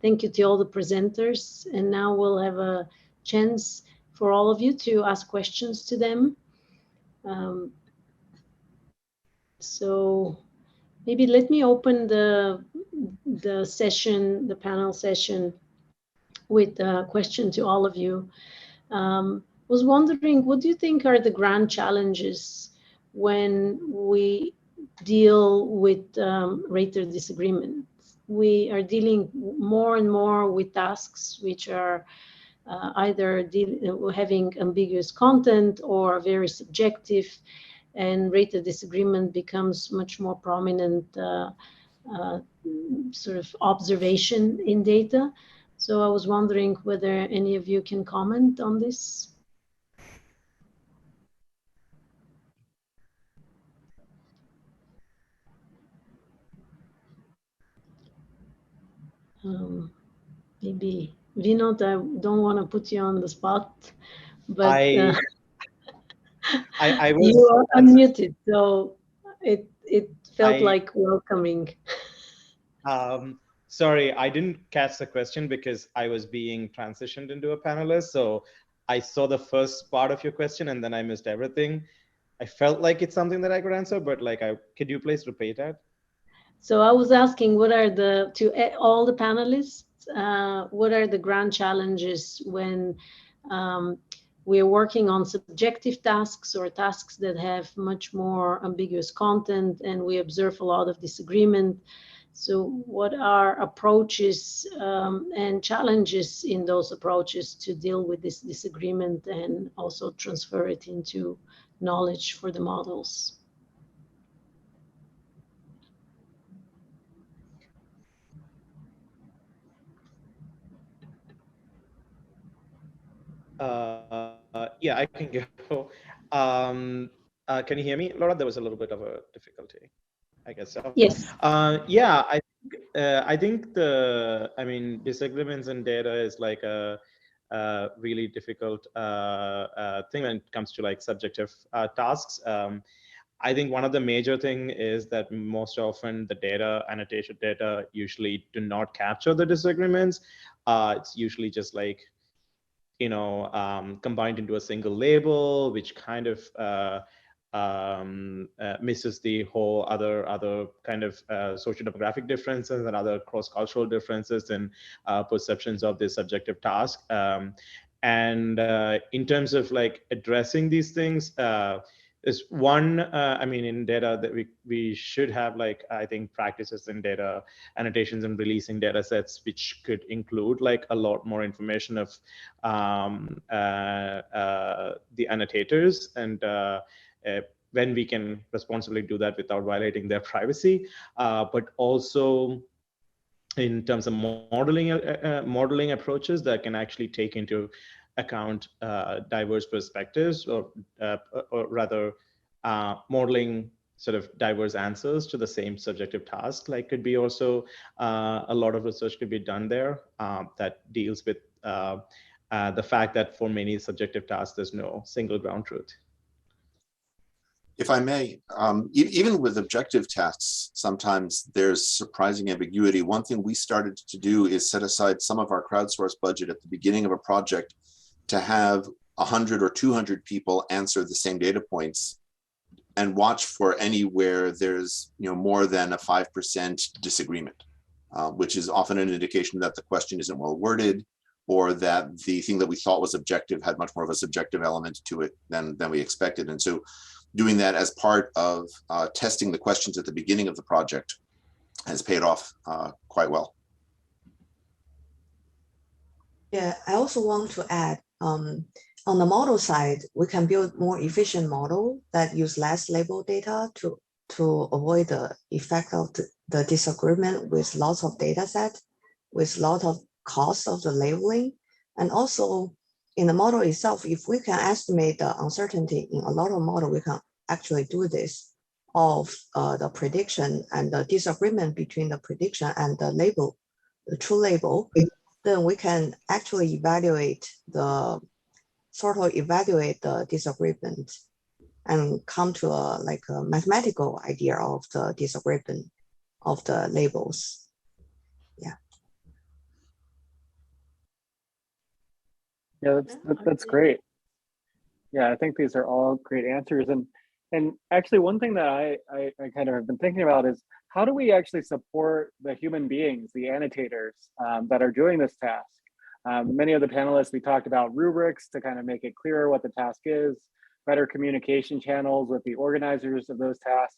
Thank you to all the presenters. And now we'll have a chance for all of you to ask questions to them. So maybe let me open the session, the panel session, with a question to all of you. Was wondering, what do you think are the grand challenges when we deal with rater disagreements? We are dealing more and more with tasks which are either having ambiguous content or very subjective, and rater disagreement becomes much more prominent sort of observation in data. So I was wondering whether any of you can comment on this. Maybe Vinod, I don't want to put you on the spot, but I was, you are unmuted, so it felt like welcoming. Sorry, I didn't catch the question because I was being transitioned into a panelist. So I saw the first part of your question and then I missed everything. I felt like it's something that I could answer, but like, could you please repeat that? So I was asking, what are to all the panelists, what are the grand challenges when we're working on subjective tasks or tasks that have much more ambiguous content and we observe a lot of disagreement? So what are approaches and challenges in those approaches to deal with this disagreement and also transfer it into knowledge for the models? Yeah, I can go. Can you hear me, Laura? There was a little bit of a difficulty, I guess so. Yes. Yeah, I think disagreements in data is like a really difficult thing when it comes to like subjective tasks. I think one of the major thing is that most often the data, annotation data, usually do not capture the disagreements. It's usually just like, combined into a single label, which kind of misses the whole other kind of socio-demographic differences and other cross-cultural differences in perceptions of this subjective task. And in terms of like addressing these things, is one, in data that we should have, like, I think practices in data annotations and releasing data sets, which could include like a lot more information of the annotators, and when we can responsibly do that without violating their privacy, but also in terms of modeling approaches that can actually take into account diverse perspectives, or rather modeling sort of diverse answers to the same subjective task. Like, could be also a lot of research could be done there that deals with the fact that for many subjective tasks, there's no single ground truth. If I may, even with objective tasks, sometimes there's surprising ambiguity. One thing we started to do is set aside some of our crowdsourced budget at the beginning of a project to have 100 or 200 people answer the same data points and watch for anywhere there's more than a 5% disagreement, which is often an indication that the question isn't well worded, or that the thing that we thought was objective had much more of a subjective element to it than we expected. And so doing that as part of testing the questions at the beginning of the project has paid off quite well. Yeah, I also want to add, on the model side, we can build more efficient model that use less label data to avoid the effect of the disagreement with lots of data set, with lot of cost of the labeling. And also in the model itself, if we can estimate the uncertainty in a lot of model, we can actually do this of the prediction and the disagreement between the prediction and the label, the true label. Then we can actually evaluate the disagreement and come to a mathematical idea of the disagreement of the labels. Yeah. Yeah, that's great. Yeah, I think these are all great answers. And actually, one thing that I kind of have been thinking about is how do we actually support the human beings, the annotators that are doing this task? Many of the panelists, we talked about rubrics to kind of make it clearer what the task is, better communication channels with the organizers of those tasks.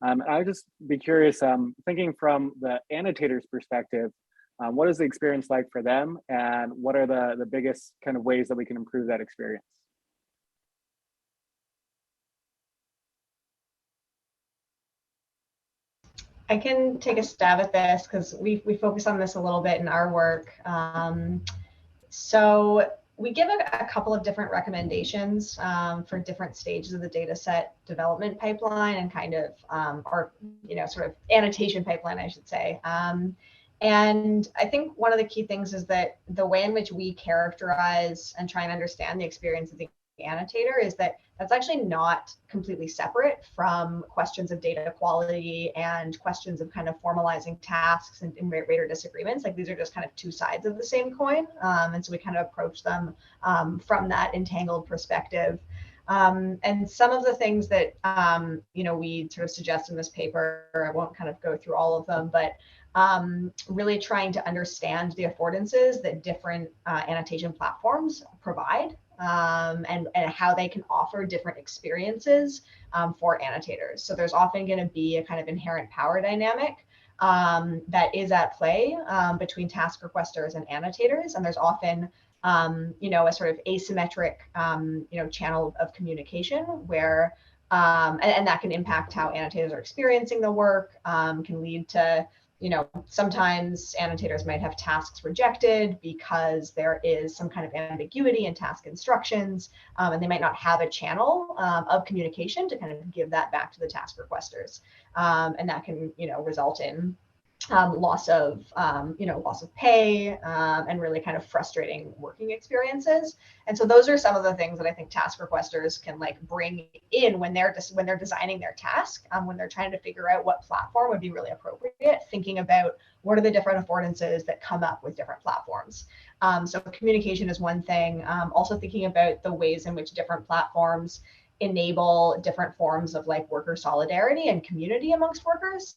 I would just be curious, thinking from the annotator's perspective, what is the experience like for them, and what are the biggest kind of ways that we can improve that experience? I can take a stab at this because we focus on this a little bit in our work. So we give a couple of different recommendations for different stages of the data set development pipeline and kind of, or, sort of annotation pipeline, I should say. And I think one of the key things is that the way in which we characterize and try and understand the experience of the annotator is that that's actually not completely separate from questions of data quality and questions of kind of formalizing tasks and rater disagreements. Like, these are just kind of two sides of the same coin. And so we kind of approach them from that entangled perspective. And some of the things that, we sort of suggest in this paper, I won't kind of go through all of them, but really trying to understand the affordances that different annotation platforms provide, and how they can offer different experiences for annotators. So there's often going to be a kind of inherent power dynamic that is at play between task requesters and annotators, and there's often a sort of asymmetric channel of communication where and that can impact how annotators are experiencing the work, can lead to sometimes annotators might have tasks rejected because there is some kind of ambiguity in task instructions, and they might not have a channel of communication to kind of give that back to the task requesters. And that can, result in loss of pay, and really kind of frustrating working experiences. And so those are some of the things that I think task requesters can bring in when they're designing their task, when they're trying to figure out what platform would be really appropriate, thinking about what are the different affordances that come up with different platforms. So communication is one thing. Also thinking about the ways in which different platforms enable different forms of worker solidarity and community amongst workers.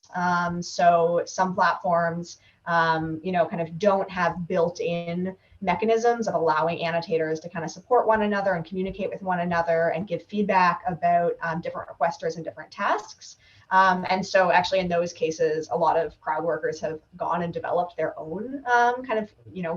So some platforms, kind of don't have built-in mechanisms of allowing annotators to kind of support one another and communicate with one another and give feedback about different requesters and different tasks. And so actually in those cases, a lot of crowd workers have gone and developed their own kind of,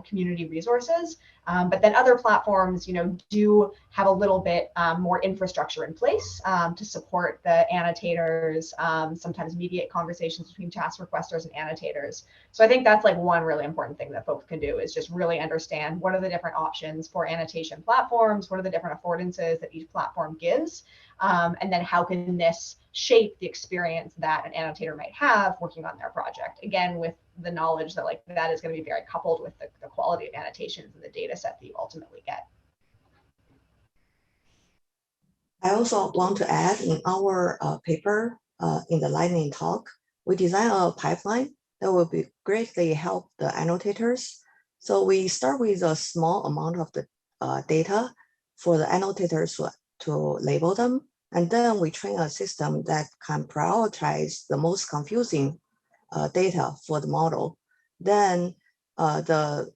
community resources. But then other platforms, do have a little bit more infrastructure in place to support the annotators, sometimes mediate conversations between task requesters and annotators. So I think that's one really important thing that folks can do is just really understand what are the different options for annotation platforms, what are the different affordances that each platform gives, and then how can this shape the experience that an annotator might have working on their project. Again, with the knowledge that that is going to be very coupled with the quality of annotations and the data set that you ultimately get. I also want to add in our paper, in the lightning talk, we design a pipeline that will be greatly help the annotators. So we start with a small amount of the data for the annotators to label them. And then we train a system that can prioritize the most confusing data for the model. Then after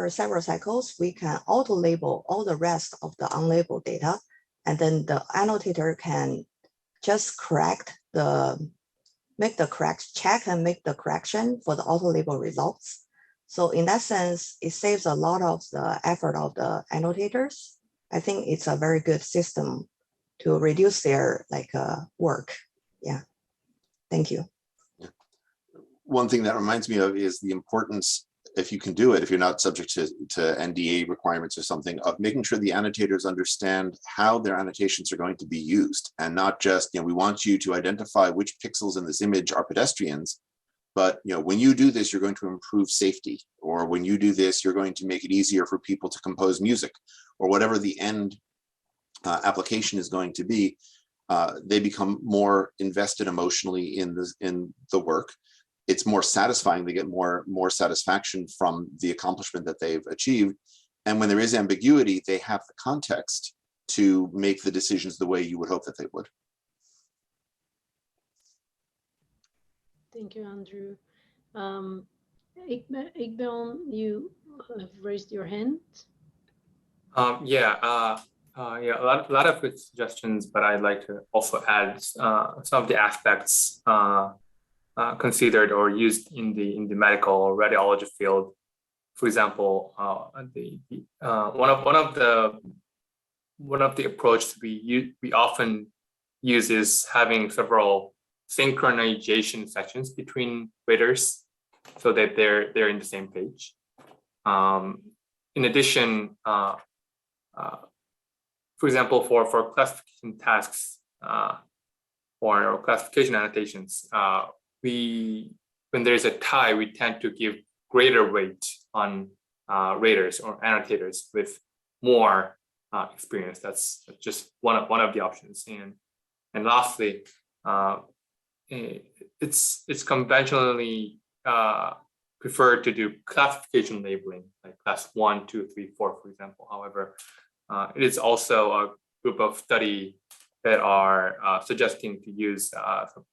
several cycles, we can auto-label all the rest of the unlabeled data. And then the annotator can just make the correct check and make the correction for the auto-label results. So in that sense, it saves a lot of the effort of the annotators. I think it's a very good system to reduce their work. Yeah, thank you. One thing that reminds me of is the importance, if you can do it, if you're not subject to NDA requirements or something, of making sure the annotators understand how their annotations are going to be used, and not just, we want you to identify which pixels in this image are pedestrians, but when you do this, you're going to improve safety, or when you do this, you're going to make it easier for people to compose music, or whatever the end application is going to be. They become more invested emotionally in the work. it's more satisfying. They get more satisfaction from the accomplishment that they've achieved. And when there is ambiguity, they have the context to make the decisions the way you would hope that they would. Thank you, Andrew. Iqbal, you have raised your hand. Yeah, a lot of good suggestions, but I'd like to also add some of the aspects considered or used in the medical or radiology field. For example, one of the approaches we often use is having several synchronization sessions between raters so that they're in the same page. In addition, for example, for classification tasks or classification annotations, when there's a tie, we tend to give greater weight on raters or annotators with more experience. That's just one of the options. And lastly, it's conventionally preferred to do classification labeling, like class 1, 2, 3, 4, for example. However, it is also a group of study that are suggesting to use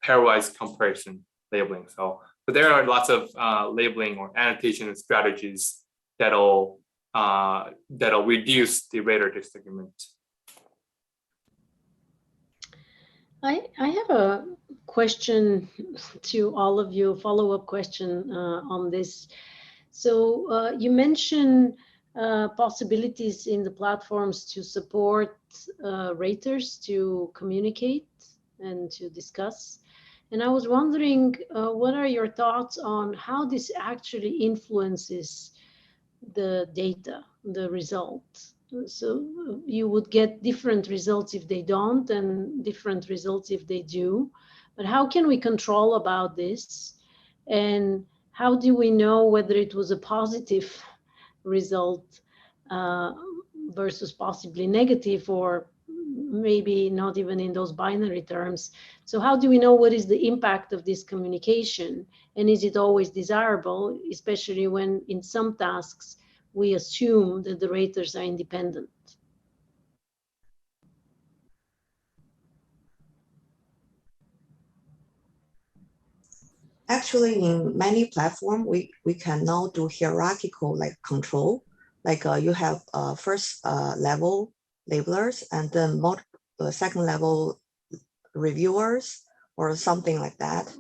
pairwise comparison labeling. So there are lots of labeling or annotation strategies that'll reduce the rater disagreement. I have a question to all of you, follow-up question on this. So you mentioned possibilities in the platforms to support raters to communicate and to discuss. And I was wondering, what are your thoughts on how this actually influences the data, the result? So you would get different results if they don't and different results if they do. But how can we control about this? And how do we know whether it was a positive result versus possibly negative, or maybe not even in those binary terms? So how do we know what is the impact of this communication? And is it always desirable, especially when in some tasks we assume that the raters are independent? Actually, in many platforms, we can now do hierarchical like control. Like you have first level labelers and then second level reviewers or something like that.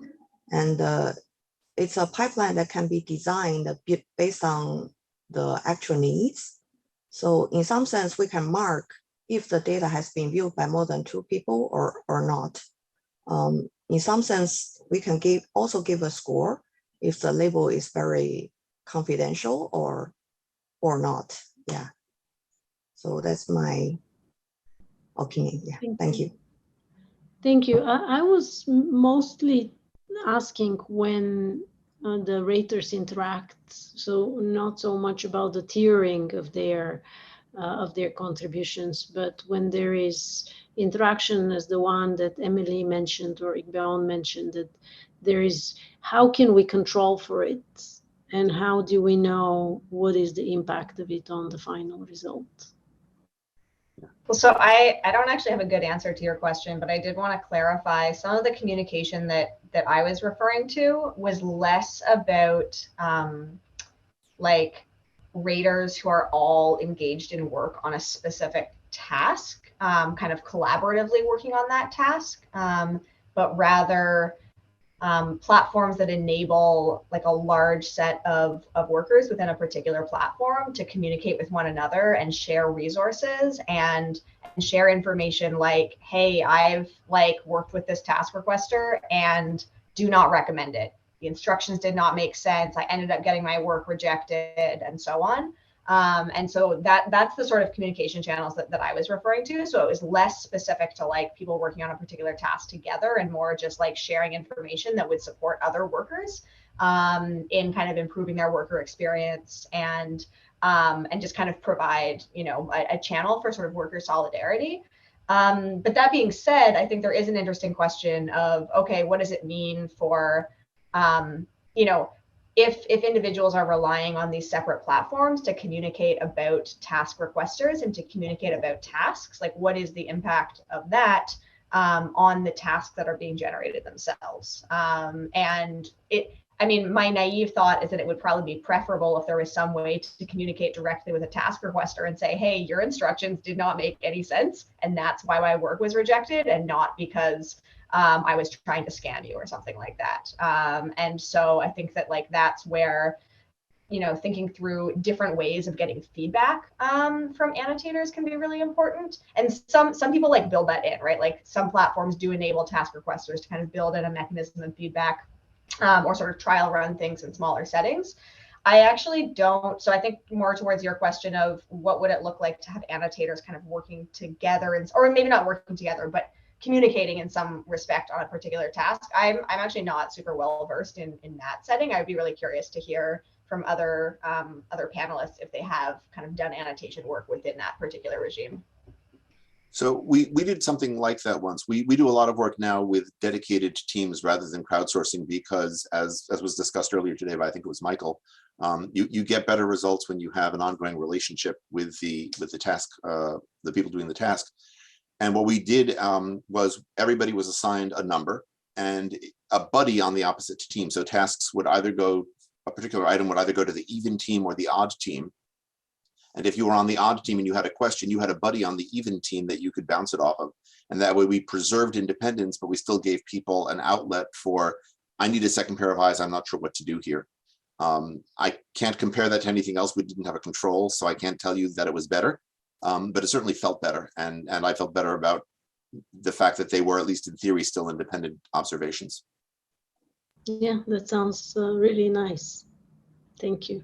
And it's a pipeline that can be designed based on the actual needs. So in some sense, we can mark if the data has been viewed by more than 2 people or not. In some sense, we can also give a score if the label is very confidential or not. Yeah. So that's my opinion. Yeah. Thank you. Thank you. I was mostly asking when the raters interact, so not so much about the tiering of their contributions, but when there is interaction as the one that Emily mentioned or Iqbal mentioned, that there is, how can we control for it? And how do we know what is the impact of it on the final result? Well, so I don't actually have a good answer to your question, but I did want to clarify some of the communication that I was referring to was less about like raters who are all engaged in work on a specific task, kind of collaboratively working on that task, but rather platforms that enable like a large set of workers within a particular platform to communicate with one another and share resources and share information like, hey, I've like worked with this task requester and do not recommend it. The instructions did not make sense. I ended up getting my work rejected and so on. And so that's the sort of communication channels that I was referring to. So it was less specific to like people working on a particular task together and more just like sharing information that would support other workers in kind of improving their worker experience and just kind of provide, you know, a channel for sort of worker solidarity. But that being said, I think there is an interesting question of, okay, what does it mean for if individuals are relying on these separate platforms to communicate about task requesters and to communicate about tasks, like what is the impact of that on the tasks that are being generated themselves? My naive thought is that it would probably be preferable if there was some way to communicate directly with a task requester and say, hey, your instructions did not make any sense, and that's why my work was rejected, and not because I was trying to scam you or something like that. And so I think that that's where, thinking through different ways of getting feedback from annotators can be really important. And some people build that in, right? Like some platforms do enable task requesters to kind of build in a mechanism of feedback or sort of trial run things in smaller settings. I actually don't. So I think more towards your question of what would it look like to have annotators kind of working together, or maybe not working together, but communicating in some respect on a particular task. I'm actually not super well versed in that setting. I would be really curious to hear from other panelists if they have kind of done annotation work within that particular regime. So we did something like that once. We do a lot of work now with dedicated teams rather than crowdsourcing, because as was discussed earlier today by, I think it was Michael, you get better results when you have an ongoing relationship with the task, the people doing the task. And what we did was everybody was assigned a number and a buddy on the opposite team. So tasks would either go, a particular item would either go to the even team or the odd team. And if you were on the odd team and you had a question, you had a buddy on the even team that you could bounce it off of. And that way we preserved independence, but we still gave people an outlet for, I need a second pair of eyes, I'm not sure what to do here. I can't compare that to anything else. We didn't have a control, so I can't tell you that it was better, but it certainly felt better. And I felt better about the fact that they were, at least in theory, still independent observations. Yeah, that sounds really nice. Thank you.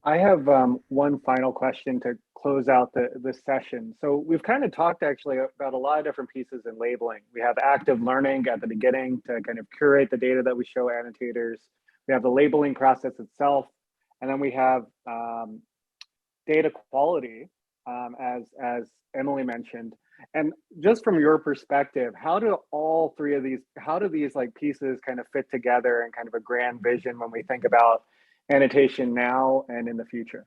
I have one final question to close out this session. So we've kind of talked actually about a lot of different pieces in labeling. We have active learning at the beginning to kind of curate the data that we show annotators. We have the labeling process itself, and then we have data quality, as Emily mentioned. And just from your perspective, how do all three of these, how do these pieces kind of fit together in kind of a grand vision when we think about annotation now and in the future?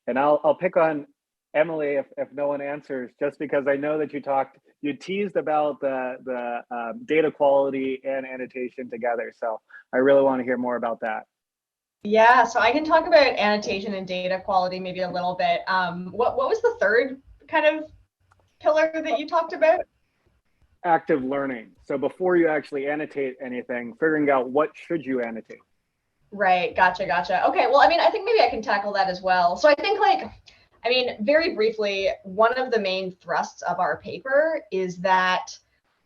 And I'll pick on Emily if no one answers, just because I know that you teased about the data quality and annotation together. So I really want to hear more about that. Yeah, so I can talk about annotation and data quality maybe a little bit. What was the third kind of pillar that you talked about? Active learning. So before you actually annotate anything, figuring out what should you annotate. Right, gotcha. Okay, well, I think maybe I can tackle that as well. So I think very briefly, one of the main thrusts of our paper is that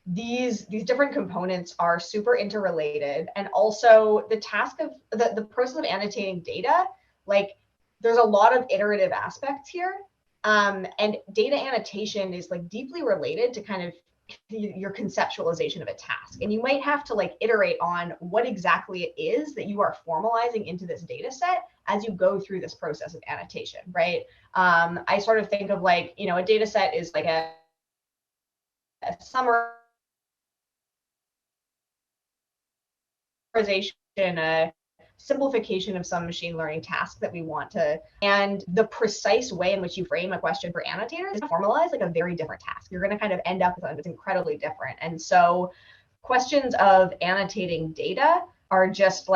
these different components are super interrelated, and also the task of the process of annotating data, there's a lot of iterative aspects here, and data annotation is deeply related to kind of your conceptualization of a task, and you might have to iterate on what exactly it is that you are formalizing into this data set as you go through this process of annotation, right? I sort of think of a data set is a summarization, a simplification of some machine learning task that we want to, and the precise way in which you frame a question for annotators is to formalize a very different task. You're going to kind of end up with something that's incredibly different. And so questions of annotating data are just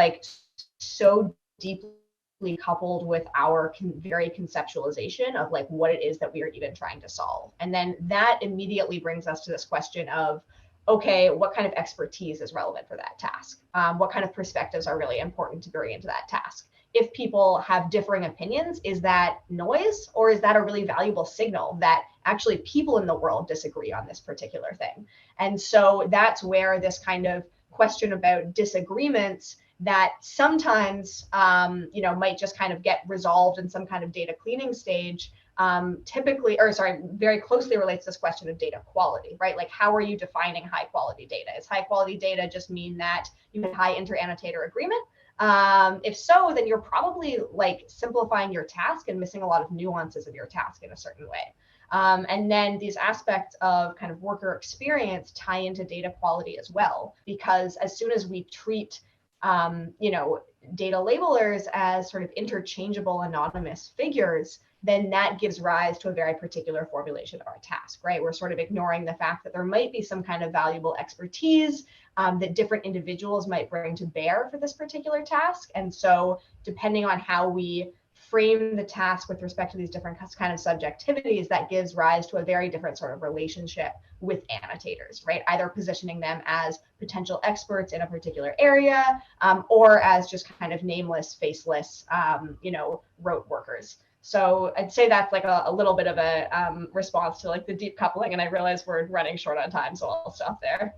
so deeply coupled with our very conceptualization of what it is that we are even trying to solve. And then that immediately brings us to this question of, okay, what kind of expertise is relevant for that task? What kind of perspectives are really important to bring into that task? If people have differing opinions, is that noise, or is that a really valuable signal that actually people in the world disagree on this particular thing? And so that's where this kind of question about disagreements that sometimes might just kind of get resolved in some kind of data cleaning stage, very closely relates to this question of data quality, right? How are you defining high quality data? Is high quality data just mean that you have high inter-annotator agreement? If so, then you're probably simplifying your task and missing a lot of nuances of your task in a certain way. And then these aspects of kind of worker experience tie into data quality as well, because as soon as we treat data labelers as sort of interchangeable anonymous figures, then that gives rise to a very particular formulation of our task, right? We're sort of ignoring the fact that there might be some kind of valuable expertise that different individuals might bring to bear for this particular task. And so depending on how we frame the task with respect to these different kind of subjectivities, that gives rise to a very different sort of relationship with annotators, right? Either positioning them as potential experts in a particular area, or as just kind of nameless, faceless, rote workers. So I'd say that's like a little bit of a response to like the deep coupling, and I realize we're running short on time, so I'll stop there.